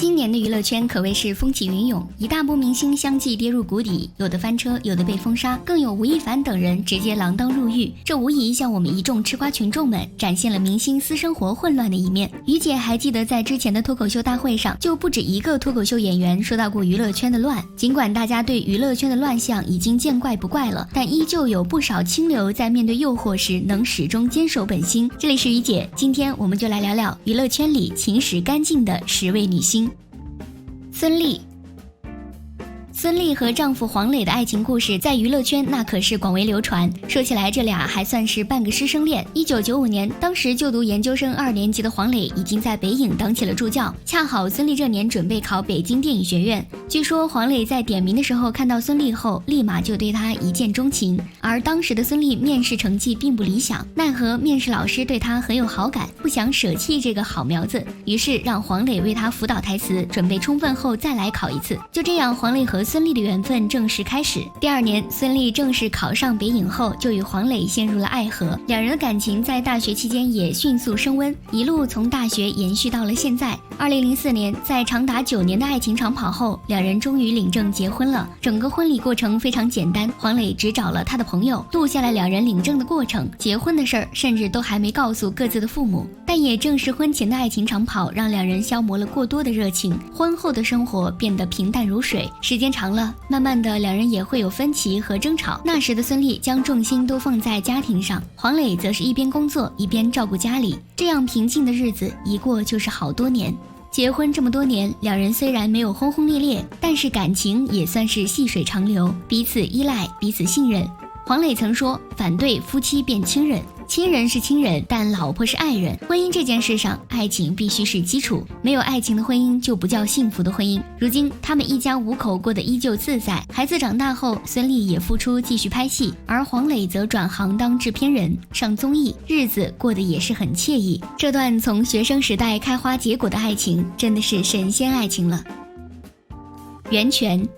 今年的娱乐圈可谓是风起云涌，一大波明星相继跌入谷底，有的翻车，有的被封杀，更有吴亦凡等人直接锒铛入狱。这无疑向我们一众吃瓜群众们展现了明星私生活混乱的一面。于姐还记得在之前的脱口秀大会上，就不止一个脱口秀演员说到过娱乐圈的乱。尽管大家对娱乐圈的乱象已经见怪不怪了，但依旧有不少清流在面对诱惑时能始终坚守本心。这里是于姐，今天我们就来聊聊娱乐圈里情史干净的10位女星。孙俪和丈夫黄磊的爱情故事在娱乐圈那可是广为流传。说起来，这俩还算是半个师生恋。1995年，当时就读研究生2年级的黄磊已经在北影当起了助教，恰好孙俪这年准备考北京电影学院。据说黄磊在点名的时候看到孙俪后，立马就对她一见钟情。而当时的孙俪面试成绩并不理想，奈何面试老师对她很有好感，不想舍弃这个好苗子，于是让黄磊为她辅导台词，准备充分后再来考一次。就这样，黄磊和孙俪的缘分正式开始。第2年，孙俪正式考上北影后，就与黄磊陷入了爱河。两人的感情在大学期间也迅速升温，一路从大学延续到了现在。2004年，在长达9年的爱情长跑后，两人终于领证结婚了。整个婚礼过程非常简单，黄磊只找了他的朋友录下了两人领证的过程，结婚的事儿甚至都还没告诉各自的父母。但也正是婚前的爱情长跑，让两人消磨了过多的热情，婚后的生活变得平淡如水。时间长了，慢慢的两人也会有分歧和争吵。那时的孙俪将重心都放在家庭上，黄磊则是一边工作一边照顾家里。这样平静的日子一过就是好多年。结婚这么多年，两人虽然没有轰轰烈烈，但是感情也算是细水长流，彼此依赖，彼此信任。黄磊曾说，反对夫妻变亲人，亲人是亲人，但老婆是爱人。婚姻这件事上，爱情必须是基础，没有爱情的婚姻就不叫幸福的婚姻。如今他们一家5口过得依旧自在，孩子长大后，孙俪也复出继续拍戏，而黄磊则转行当制片人，上综艺，日子过得也是很惬意。这段从学生时代开花结果的爱情，真的是神仙爱情了。袁泉。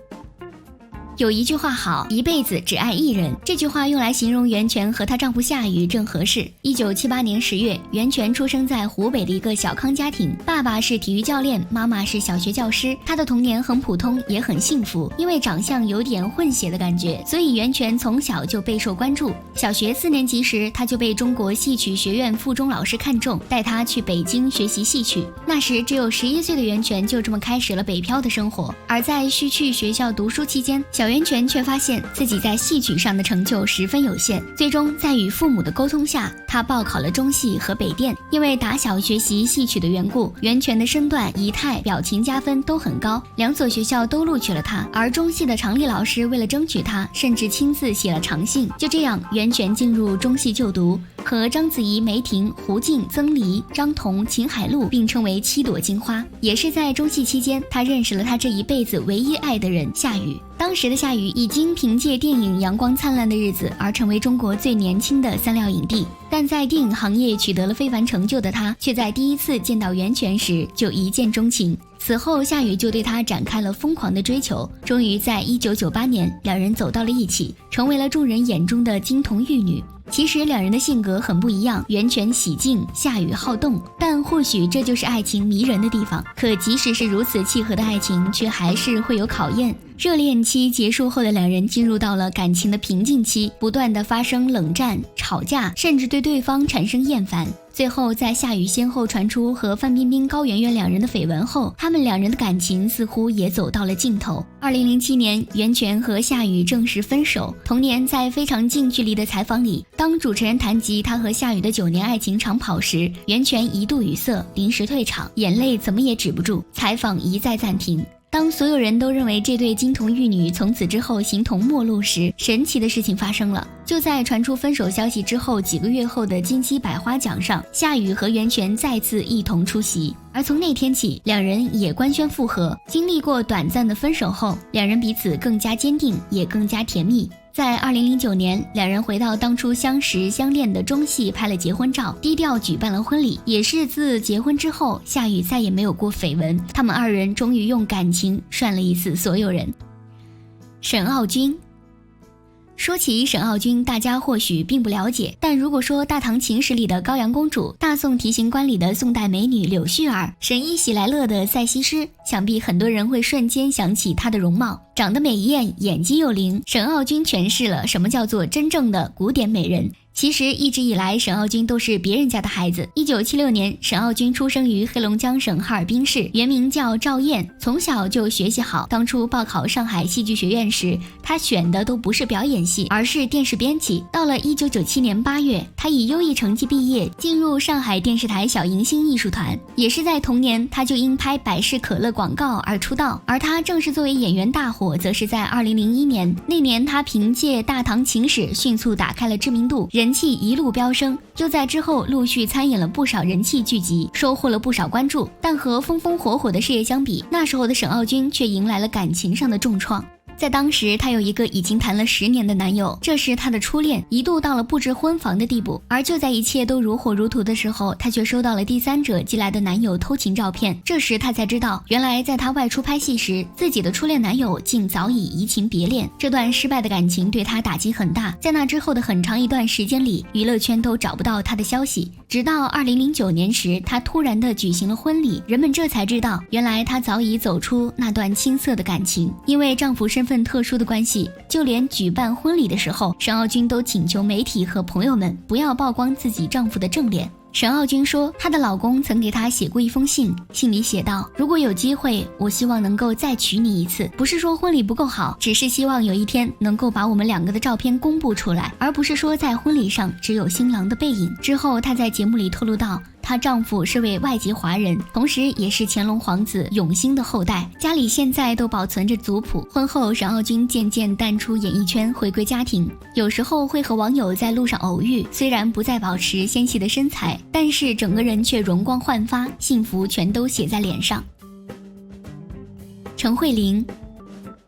有一句话好，一辈子只爱一人。这句话用来形容袁泉和她丈夫夏雨正合适。1978年10月，袁泉出生在湖北的一个小康家庭，爸爸是体育教练，妈妈是小学教师。她的童年很普通，也很幸福，因为长相有点混血的感觉，所以袁泉从小就备受关注。小学4年级时，她就被中国戏曲学院附中老师看中，带她去北京学习戏曲。那时只有11岁的袁泉就这么开始了北漂的生活。而在需去学校读书期间，小袁泉却发现自己在戏曲上的成就十分有限，最终在与父母的沟通下，他报考了中戏和北电。因为打小学习戏曲的缘故，袁泉的身段、仪态、表情加分都很高，2所学校都录取了他。而中戏的常丽老师为了争取他，甚至亲自写了长信。就这样，袁泉进入中戏就读，和章子怡、梅婷、胡静、曾黎、张彤、秦海璐并称为7朵金花。也是在中戏期间，他认识了他这一辈子唯一爱的人夏雨。当时的夏雨已经凭借电影《阳光灿烂的日子》而成为中国最年轻的3料影帝，但在电影行业取得了非凡成就的他，却在第一次见到袁泉时就一见钟情。此后夏雨就对他展开了疯狂的追求，终于在1998年，两人走到了一起，成为了众人眼中的金童玉女。其实两人的性格很不一样，袁泉喜静，夏雨好动，但或许这就是爱情迷人的地方。可即使是如此契合的爱情，却还是会有考验。热恋期结束后的两人进入到了感情的瓶颈期，不断的发生冷战、吵架，甚至对对方产生厌烦。最后在夏雨先后传出和范冰冰、高圆圆两人的绯闻后，他们两人的感情似乎也走到了尽头。2007年，袁泉和夏雨正式分手。同年，在非常近距离的采访里，当主持人谈及他和夏雨的9年爱情长跑时，袁泉一度语塞，临时退场，眼泪怎么也止不住，采访一再暂停。当所有人都认为这对金童玉女从此之后形同陌路时，神奇的事情发生了。就在传出分手消息之后几个月后的金鸡百花奖上，夏雨和袁泉再次一同出席。而从那天起，两人也官宣复合。经历过短暂的分手后，两人彼此更加坚定，也更加甜蜜。在2009年，两人回到当初相识相恋的中戏拍了结婚照，低调举办了婚礼。也是自结婚之后，夏雨再也没有过绯闻，他们2人终于用感情涮了一次所有人。沈傲君。说起沈傲君，大家或许并不了解，但如果说《大唐情史》里的高阳公主，大宋提刑官里的宋代美女柳絮儿，神医喜来乐的塞西施，想必很多人会瞬间想起她的容貌，长得美艳，演技又灵。沈傲君诠释了什么叫做真正的古典美人。其实一直以来，沈傲君都是别人家的孩子。1976年，沈傲君出生于黑龙江省哈尔滨市，原名叫赵燕，从小就学习好。当初报考上海戏剧学院时，他选的都不是表演系，而是电视编辑。到了1997年8月，他以优异成绩毕业，进入上海电视台小迎星艺术团。也是在同年，他就因拍百事可乐广告而出道。而他正式作为演员大火，则是在2001年。那年，他凭借《大唐情史》迅速打开了知名度，人气一路飙升，就在之后陆续参演了不少人气剧集，收获了不少关注。但和风风火火的事业相比，那时候的沈傲君却迎来了感情上的重创。在当时，她有一个已经谈了10年的男友，这是她的初恋，一度到了不知婚房的地步。而就在一切都如火如荼的时候，她却收到了第三者寄来的男友偷情照片。这时她才知道，原来在她外出拍戏时，自己的初恋男友竟早已移情别恋。这段失败的感情对她打击很大，在那之后的很长一段时间里，娱乐圈都找不到她的消息。直到2009年时，她突然的举行了婚礼，人们这才知道，原来她早已走出那段青涩的感情。因为丈夫身份特殊的关系，就连举办婚礼的时候，沈傲君都请求媒体和朋友们不要曝光自己丈夫的正脸。沈傲君说，她的老公曾给她写过一封信，信里写道：如果有机会，我希望能够再娶你一次，不是说婚礼不够好，只是希望有一天能够把我们2个的照片公布出来，而不是说在婚礼上只有新郎的背影。之后她在节目里透露到，她丈夫是位外籍华人，同时也是乾隆皇子永兴的后代，家里现在都保存着族谱。婚后，沈傲君渐渐淡出演艺圈，回归家庭，有时候会和网友在路上偶遇，虽然不再保持纤细的身材，但是整个人却容光焕发，幸福全都写在脸上。陈慧琳，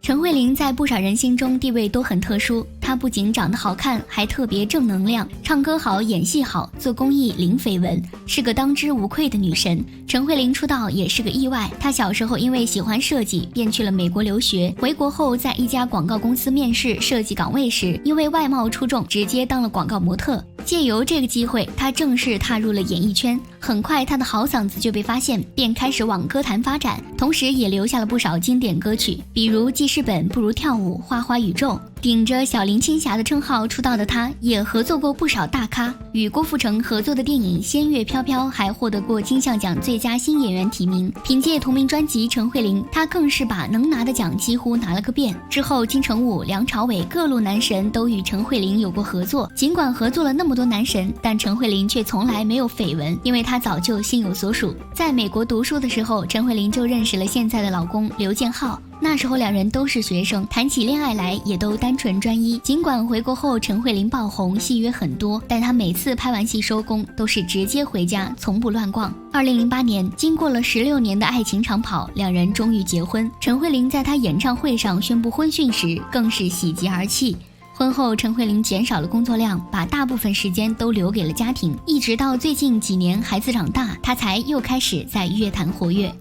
陈慧琳在不少人心中地位都很特殊，她不仅长得好看，还特别正能量，唱歌好，演戏好，做公益零绯闻，是个当之无愧的女神。陈慧琳出道也是个意外，她小时候因为喜欢设计，便去了美国留学，回国后在一家广告公司面试设计岗位时，因为外貌出众，直接当了广告模特。借由这个机会，她正式踏入了演艺圈。很快，她的好嗓子就被发现，便开始往歌坛发展，同时也留下了不少经典歌曲，比如记事本不如跳舞、花花宇宙。顶着小林青霞的称号出道的她，也合作过不少大咖，与郭富城合作的电影《仙乐飘飘》还获得过金像奖最佳新演员提名。凭借同名专辑《陈慧琳》，她更是把能拿的奖几乎拿了个遍。之后，金城武、梁朝伟各路男神都与陈慧琳有过合作。尽管合作了那么多男神，但陈慧琳却从来没有绯闻，因为她早就心有所属。在美国读书的时候，陈慧琳就认识了现在的老公刘建浩。那时候2人都是学生，谈起恋爱来也都单纯专一。尽管回国后陈慧琳爆红，戏约很多，但她每次拍完戏收工都是直接回家，从不乱逛。2008年，经过了16年的爱情长跑，2人终于结婚。陈慧琳在她演唱会上宣布婚讯时，更是喜极而泣。婚后，陈慧琳减少了工作量，把大部分时间都留给了家庭，一直到最近几年孩子长大，她才又开始在乐坛活跃。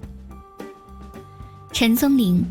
陈松伶，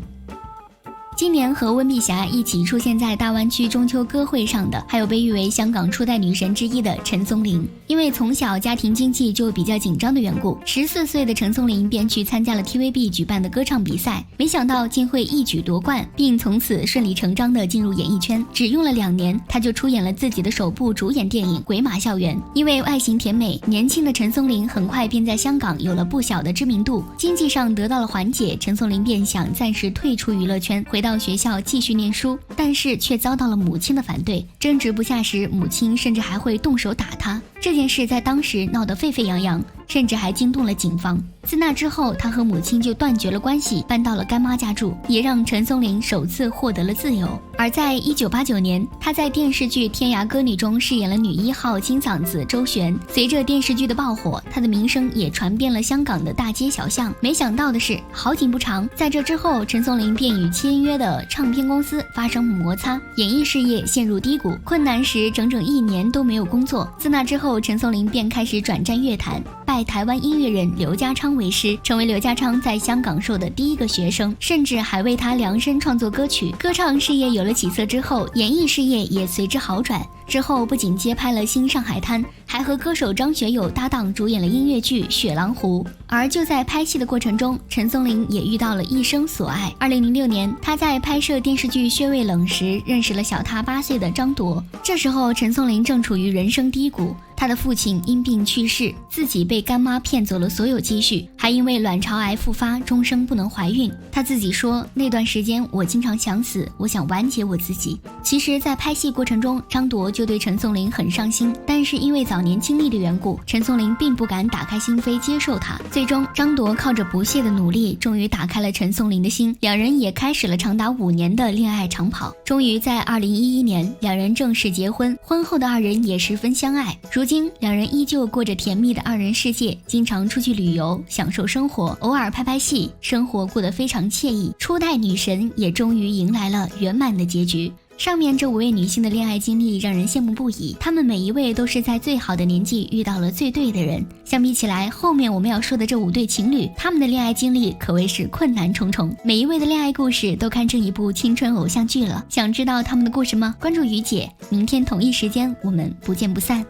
今年和温碧霞一起出现在大湾区中秋歌会上的，还有被誉为香港初代女神之一的陈松伶。因为从小家庭经济就比较紧张的缘故，14岁的陈松伶便去参加了 TVB 举办的歌唱比赛，没想到竟会一举夺冠，并从此顺理成章地进入演艺圈。只用了2年，她就出演了自己的首部主演电影《鬼马校园》。因为外形甜美，年轻的陈松伶很快便在香港有了不小的知名度，经济上得到了缓解，陈松伶便想暂时退出娱乐圈，回到学校继续念书，但是却遭到了母亲的反对。争执不下时，母亲甚至还会动手打她。这件事在当时闹得沸沸扬扬，甚至还惊动了警方。自那之后，他和母亲就断绝了关系，搬到了干妈家住，也让陈松伶首次获得了自由。而在1989年，他在电视剧《天涯歌女》中饰演了女1号金嗓子周璇。随着电视剧的爆火，他的名声也传遍了香港的大街小巷。没想到的是，好景不长，在这之后，陈松伶便与签约的唱片公司发生摩擦，演艺事业陷入低谷，困难时整整1年都没有工作。自那之后，陈松伶便开始转战乐坛，拜拜台湾音乐人刘家昌为师，成为刘家昌在香港授的第一个学生，甚至还为他量身创作歌曲。歌唱事业有了起色之后，演艺事业也随之好转。之后不仅接拍了《新上海滩》，还和歌手张学友搭档主演了音乐剧《雪狼湖》。而就在拍戏的过程中，陈松伶也遇到了一生所爱。2006年，他在拍摄电视剧《血味冷》时，认识了小他8岁的张铎。这时候，陈松伶正处于人生低谷。他的父亲因病去世，自己被干妈骗走了所有积蓄，还因为卵巢癌复发，终生不能怀孕。他自己说，那段时间我经常想死，我想完结我自己。其实，在拍戏过程中，张铎就对陈松伶很上心，但是因为早年经历的缘故，陈松伶并不敢打开心扉接受他。最终，张铎靠着不懈的努力，终于打开了陈松伶的心，两人也开始了长达5年的恋爱长跑。终于在2011年，两人正式结婚，婚后的二人也十分相爱。如今，两人依旧过着甜蜜的二人世界，经常出去旅游，享受生活，偶尔拍戏，生活过得非常惬意。初代女神也终于迎来了圆满的结局。上面这5位女性的恋爱经历让人羡慕不已，她们每一位都是在最好的年纪遇到了最对的人。相比起来，后面我们要说的这5对情侣，他们的恋爱经历可谓是困难重重，每一位的恋爱故事都堪称一部青春偶像剧了。想知道他们的故事吗？关注于姐，明天同一时间我们不见不散。